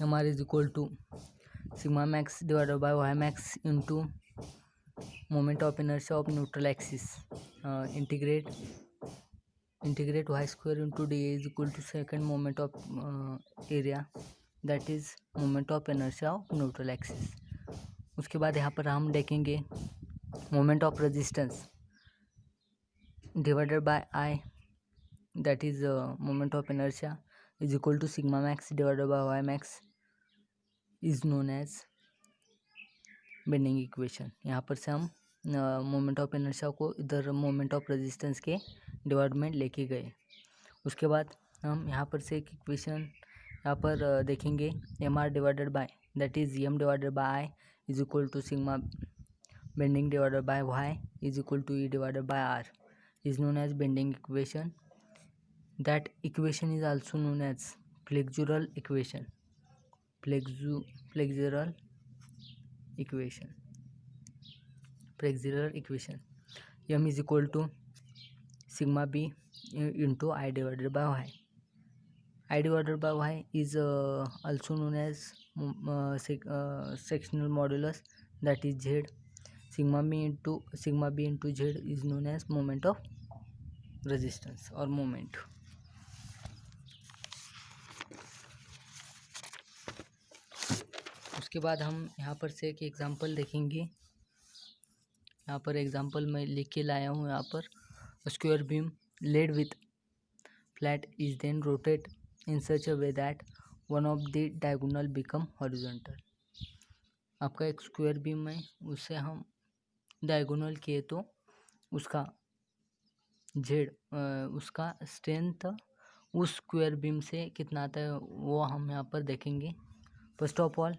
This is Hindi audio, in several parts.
M R is equal to sigma max divided by Y max into moment of inertia of neutral axis integrate Y square into D is equal to second moment of area that is moment of inertia of neutral axis. उसके बाद यहाँ पर हम देखेंगे moment of resistance divided by I that is moment of inertia is equal to sigma max divided by Y max is known as bending equation. यहाँ पर से हम मोमेंट ऑफ इनर्शिया को इधर मोमेंट ऑफ रेजिस्टेंस के डिवाइड में लेके गए। उसके बाद हम यहाँ पर से एक इक्वेशन यहाँ पर देखेंगे M R divided by that is M divided by I is equal to sigma bending divided by Y is equal to E divided by R is known as bending equation. That equation is also known as flexural equation. Flexural equation. M is equal to sigma b into I divided by y. I divided by y is also known as sectional modulus, that is Z. Sigma b into Z is known as moment of resistance और मोमेंट। उसके बाद हम यहाँ पर से एक एग्जांपल देखेंगे। यहाँ पर एग्जांपल मैं लिख के लाया हूँ। यहाँ पर square beam laid with flat is then rotate in such a way that one of the diagonal become horizontal. आपका एक स्क्वायर बीम है, उसे हम डायगोनल किए तो उसका जेड उसका स्ट्रेंथ उस स्क्वायर बीम से कितना आता है वो हम यहाँ पर देखेंगे। फर्स्ट ऑफ ऑल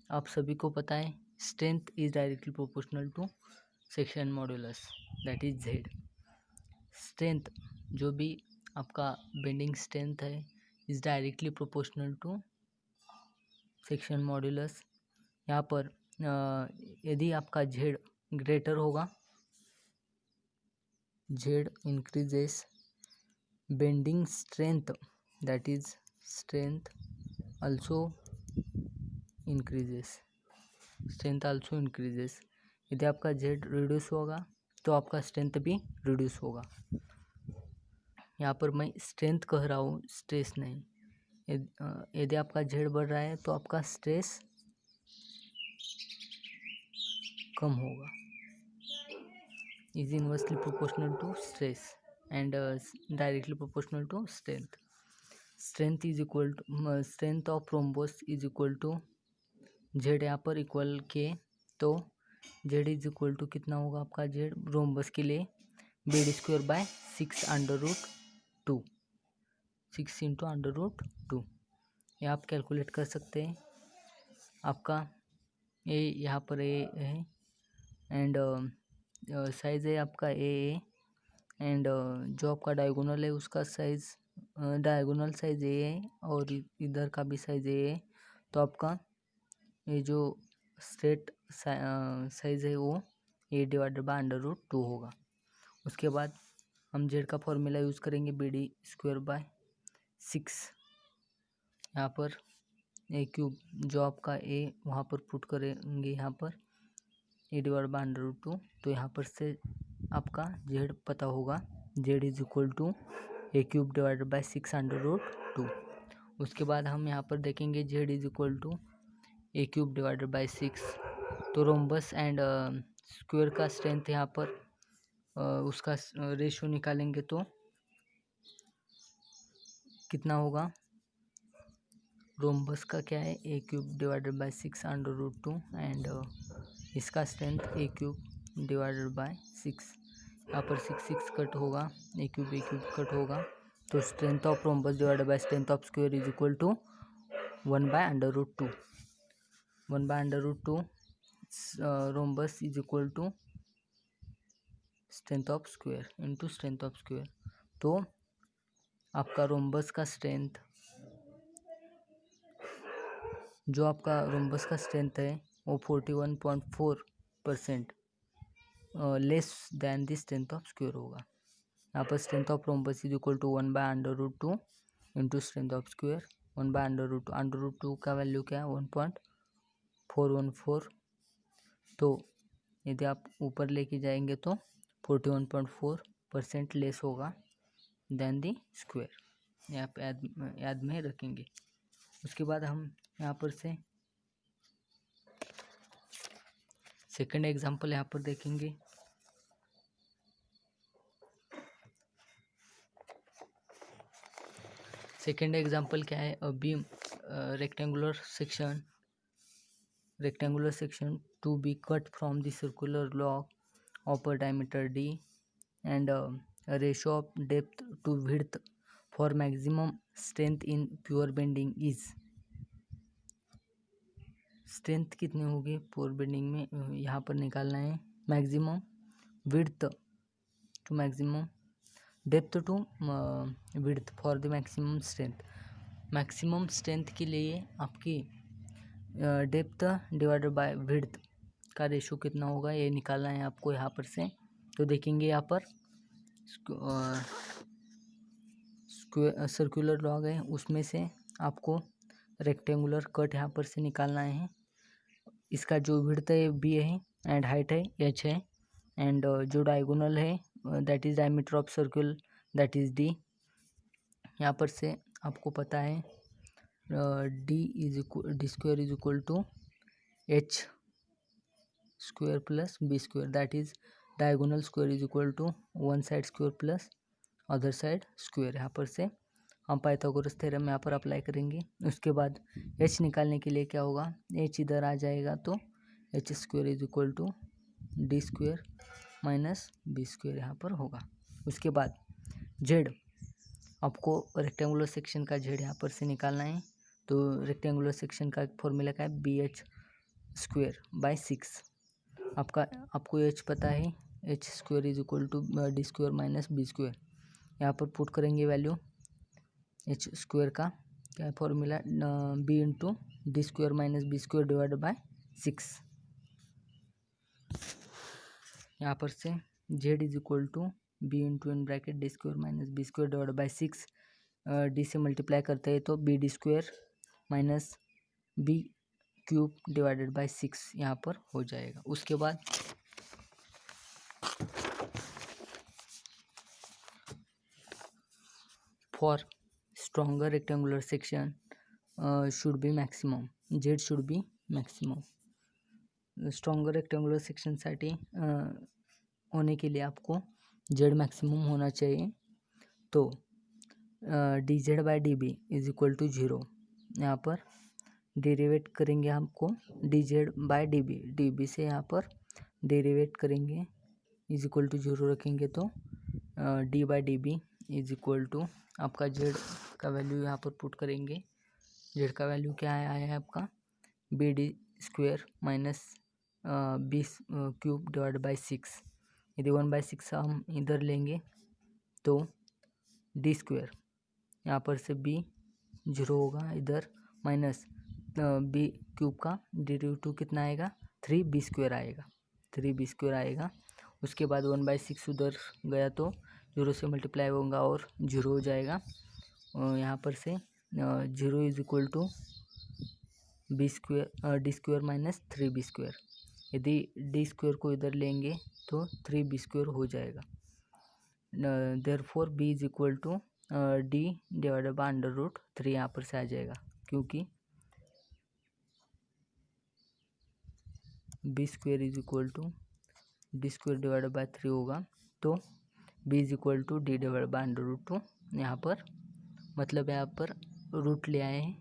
आप सभी को पता है strength is directly proportional to section modulus that is Z. Strength जो भी आपका बेंडिंग स्ट्रेंथ है is directly proportional to section modulus. यहाँ पर यदि आपका जेड ग्रेटर होगा, Z increases bending strength, that is strength also increases। यदि आपका Z रिड्यूस होगा तो आपका स्ट्रेंथ भी रिड्यूस होगा। यहाँ पर मैं स्ट्रेंथ कह रहा हूँ, स्ट्रेस नहीं। यदि आपका Z बढ़ रहा है तो आपका स्ट्रेस कम होगा। is inversely proportional to stress and directly proportional to strength. Strength is equal to strength of rhombus is equal to Z यहाँ पर इक्वल के तो Z इज इक्वल टू कितना होगा आपका Z रोम्बस के लिए बेड स्क्वायर बाय 6√2 6 इंटू √2 ये आप कैलकुलेट कर सकते हैं। आपका ए यहाँ पर ए है एंड साइज़ है आपका ए एंड जो आपका डायगोनल है उसका साइज़ डायगोनल साइज़ ए है और इधर का भी साइज़ ए है। तो आपका ये जो स्ट्रेट साइज़ है वो ए डिवाइडेड बाय √2 होगा। उसके बाद हम जेड का फॉर्मूला यूज़ करेंगे BD स्क्वायर बाय 6। यहाँ पर ए क्यूब जो आपका ए वहाँ पर पुट करेंगे यहाँ पर ए डिवाइड बाय √2। तो यहाँ पर से आपका जेड पता होगा, Z is equal to A cube divided by 6√2। उसके बाद हम यहाँ पर देखेंगे Z is equal to A cube divided by 6। तो रोम्बस एंड स्क्वायर का स्ट्रेंथ यहाँ पर उसका रेशियो निकालेंगे तो कितना होगा। रोम्बस का क्या है ए क्यूब डिवाइडेड बाय 6√2 एंड इसका strength A cube divided by 6। यहाँ पर 6 कट होगा, ए क्यूब कट होगा तो strength of rhombus divided by strength of square is equal to 1/√2। 1/√2 rhombus is equal to strength of square into strength of square. तो आपका रोम्बस का स्ट्रेंथ जो आपका रोम्बस का स्ट्रेंथ है वो 41.4% less than the strength of square होगा। यहाँ पर strength of rhombus is equal to 1/√2 into strength of square 1/√2 का वैल्यू क्या है 1.414। तो यदि आप ऊपर लेके जाएंगे तो 41.4% लेस होगा देन दी स्क्वायर। यहाँ पे याद में रखेंगे। उसके बाद हम यहाँ पर से सेकंड एग्जांपल यहाँ पर देखेंगे। सेकंड एग्जांपल क्या है, a beam rectangular section to be cut from the circular block of a diameter d and a ratio of depth to width for maximum strength in pure bending is। Strength कितनी होगी प्योर बेंडिंग में, यहाँ पर निकालना है। Maximum width to maximum depth to width for the maximum strength. Maximum strength के लिए आपकी डेप्थ डिवाइडेड बाय विड्थ का रेशो कितना होगा ये निकालना है आपको यहाँ पर से। तो देखेंगे यहाँ पर सर्कुलर लॉग है, उसमें से आपको रेक्टेंगुलर कट यहाँ पर से निकालना है। इसका जो विड्थ है बी है एंड हाइट है एच है एंड जो डायगोनल है that is diameter of circle that is D. यहाँ पर से आपको पता है D square is equal to H square plus B square that is diagonal square is equal to one side square plus other side square. यहाँ पर से हम पाइथागोरस थ्योरम यहाँ पर अप्लाई करेंगे। उसके बाद एच निकालने के लिए क्या होगा, एच इधर आ जाएगा तो H square is equal to D square minus B square यहाँ पर होगा। उसके बाद जेड आपको रेक्टेंगुलर सेक्शन का जेड यहाँ पर से निकालना है। तो रेक्टेंगुलर सेक्शन का फॉर्मूला क्या है, बी एच स्क्वायर बाय 6। आपको एच पता है, H square is equal to D square minus B square. यहाँ पर पुट करेंगे वैल्यू एच स्क्वायर का क्या है formula, B into D square minus B square divide by 6। यहाँ पर से Z is equal to B into in bracket D square minus B square divide by 6। D से मल्टीप्लाई करते हैं तो B D square minus B cube divided by 6 यहाँ पर हो जाएगा। उसके बाद for stronger rectangular section should be maximum, Z should be maximum. Stronger rectangular सेक्शनसाठी होने के लिए आपको जेड मैक्सिमम होना चाहिए। तो D Z by D B is equal to 0। यहाँ पर डेरिवेट करेंगे हमको D Z by D B से यहाँ पर डेरिवेट करेंगे इज इक्वल टू 0 रखेंगे तो D by D B is equal to आपका जेड का वैल्यू यहाँ पर पुट करेंगे। जेड का वैल्यू क्या आया है आपका B D square minus B cube divide by 6। यदि 1/6 हम इधर लेंगे तो डी स्क्वायर यहाँ पर से बी 0 होगा इधर माइनस बी क्यूब का डेरिवेटिव कितना आएगा 3b स्क्वायर आएगा, 3b स्क्वायर आएगा। उसके बाद 1/6 उधर गया तो 0 से मल्टीप्लाई होगा और 0 हो जाएगा। यहाँ पर से 0 is equal to B square D square minus 3b square. यदि डी स्क्वायर को इधर लेंगे तो 3b स्क्वायर हो जाएगा। Therefore b is equal to D divided by √3 यहाँ पर से आ जाएगा, क्योंकि B square is equal to D square divided by 3 होगा। तो b is equal to D divided by √2 यहाँ पर मतलब यहाँ पर रूट ले आए हैं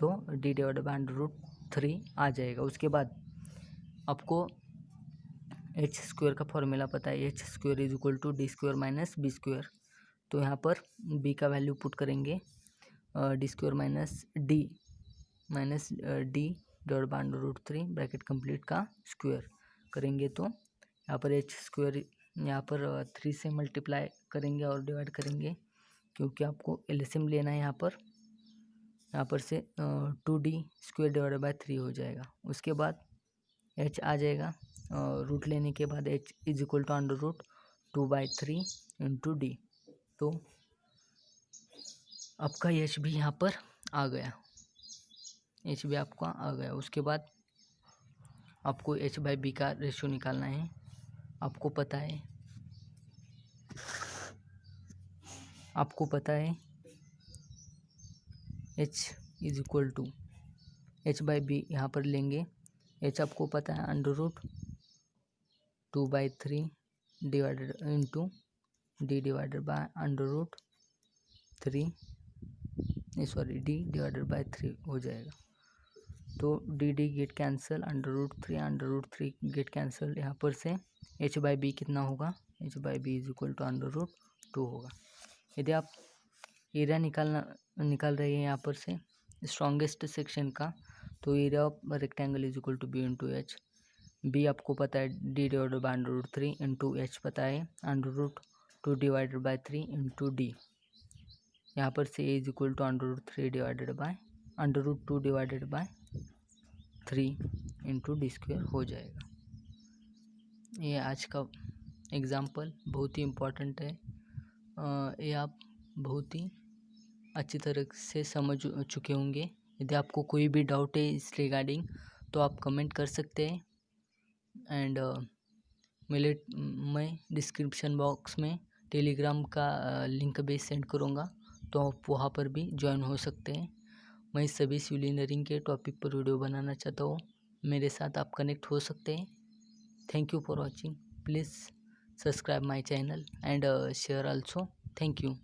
तो डी डिवाइडेड बाय √3 आ जाएगा। उसके बाद आपको एच स्क्वायर का फॉर्मूला पता है, H square is equal to D square minus B square. तो यहाँ पर b का वैल्यू पुट करेंगे D square minus D divide by √3 bracket complete का स्क्वायर करेंगे तो यहाँ पर एच स्क्वायर यहाँ पर 3 से मल्टीप्लाई करेंगे और डिवाइड करेंगे, क्योंकि आपको एलसीएम लेना है। यहाँ पर से 2d स्क्वायर डिवाइड बाय 3 हो जाएगा। उसके बाद h आ जाएगा, रूट लेने के बाद h is equal to √2/3 into D. तो आपका h भी यहाँ पर आ गया, एच बी आपका आ गया। उसके बाद आपको एच बाई बी का रेशियो निकालना है। आपको पता है H is equal to H by B यहाँ पर लेंगे। एच आपको पता है √2/3 divided into D divided by √3 D divided by 3 हो जाएगा। तो D get cancel, √3 get cancel. यहाँ पर से एच बाई बी कितना होगा, H by B is equal to √2 होगा। यदि आप एरिया निकाल रहे हैं यहाँ पर से स्ट्रॉन्गेस्ट सेक्शन का, तो area of rectangle is equal to B into H. B आपको पता है D divided by √3 into H पता है √2 डिवाइडेड बाय 3 इंटू डी। यहाँ पर से A is equal to √2 divided by 3 into D square हो जाएगा। ये आज का एग्जाम्पल बहुत ही इम्पोर्टेंट है। ये आप बहुत ही अच्छी तरह से समझ चुके होंगे। यदि आपको कोई भी डाउट है इस रिगार्डिंग तो आप कमेंट कर सकते हैं। एंड मैं डिस्क्रिप्शन बॉक्स में टेलीग्राम का लिंक भी सेंड करूँगा, तो आप वहाँ पर भी ज्वाइन हो सकते हैं। मैं सभी सिविल इंजीनियरिंग के टॉपिक पर वीडियो बनाना चाहता हूँ, मेरे साथ आप कनेक्ट हो सकते हैं। Thank you for watching, please subscribe my channel and share also. Thank you.